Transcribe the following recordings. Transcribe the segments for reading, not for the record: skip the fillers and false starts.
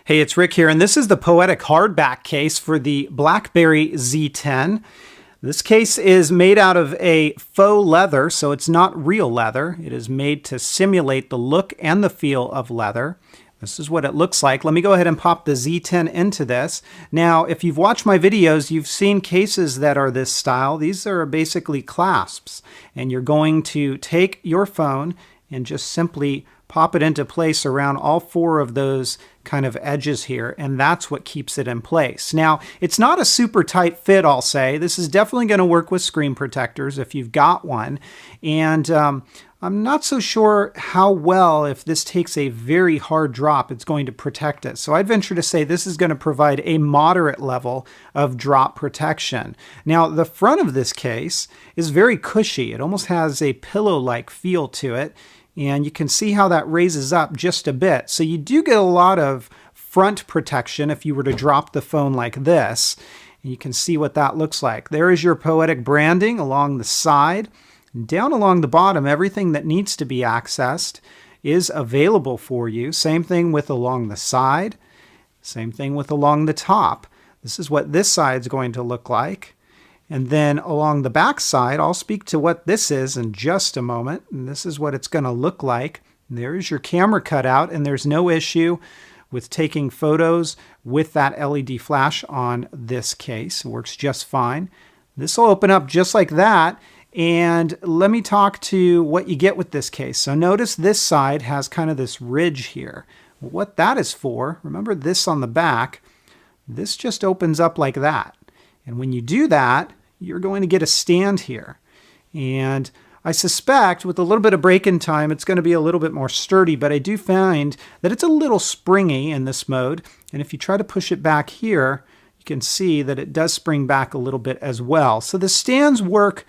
Hey, it's Rick here, and this is the Poetic hardback case for the BlackBerry Z10. This case is made out of a faux leather, so it's not real leather. It is made to simulate the look and the feel of leather. This is what it looks like. Let me go ahead and pop the Z10 into this. Now, if you've watched my videos, you've seen cases that are this style. These are basically clasps, and you're going to take your phone and just simply pop it into place around all four of those kind of edges here, and that's what keeps it in place. Now, it's not a super tight fit, I'll say. This is definitely going to work with screen protectors if you've got one, and I'm not so sure how well, if this takes a very hard drop, it's going to protect it. So I'd venture to say this is going to provide a moderate level of drop protection. Now, the front of this case is very cushy. It almost has a pillow-like feel to it. And you can see how that raises up just a bit. So you do get a lot of front protection if you were to drop the phone like this. And you can see what that looks like. There is your Poetic branding along the side. And down along the bottom, everything that needs to be accessed is available for you. Same thing with along the side. Same thing with along the top. This is what this side's going to look like. And then along the back side, I'll speak to what this is in just a moment. And this is what it's going to look like. There's your camera cutout, and there's no issue with taking photos with that LED flash on this case. It works just fine. This will open up just like that. And let me talk to what you get with this case. So notice this side has kind of this ridge here. What that is for, remember this on the back, this just opens up like that. And when you do that, you're going to get a stand here. And I suspect with a little bit of break-in time, it's going to be a little bit more sturdy, but I do find that it's a little springy in this mode. And if you try to push it back here, you can see that it does spring back a little bit as well. So the stands work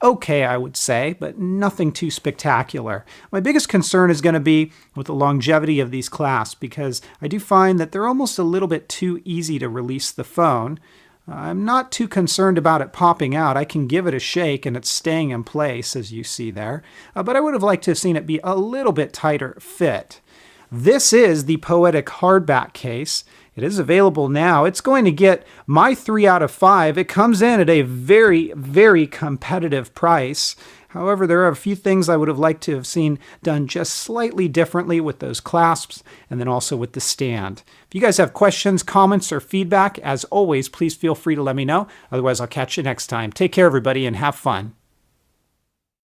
okay, I would say, but nothing too spectacular. My biggest concern is going to be with the longevity of these clasps, because I do find that they're almost a little bit too easy to release the phone. I'm not too concerned about it popping out. I can give it a shake and it's staying in place, as you see there. But I would have liked to have seen it be a little bit tighter fit. This is the Poetic hardback case. It is available now. It's going to get my 3 out of 5. It comes in at a very, very competitive price. However, there are a few things I would have liked to have seen done just slightly differently with those clasps and then also with the stand. If you guys have questions, comments, or feedback, as always, please feel free to let me know. Otherwise, I'll catch you next time. Take care, everybody, and have fun.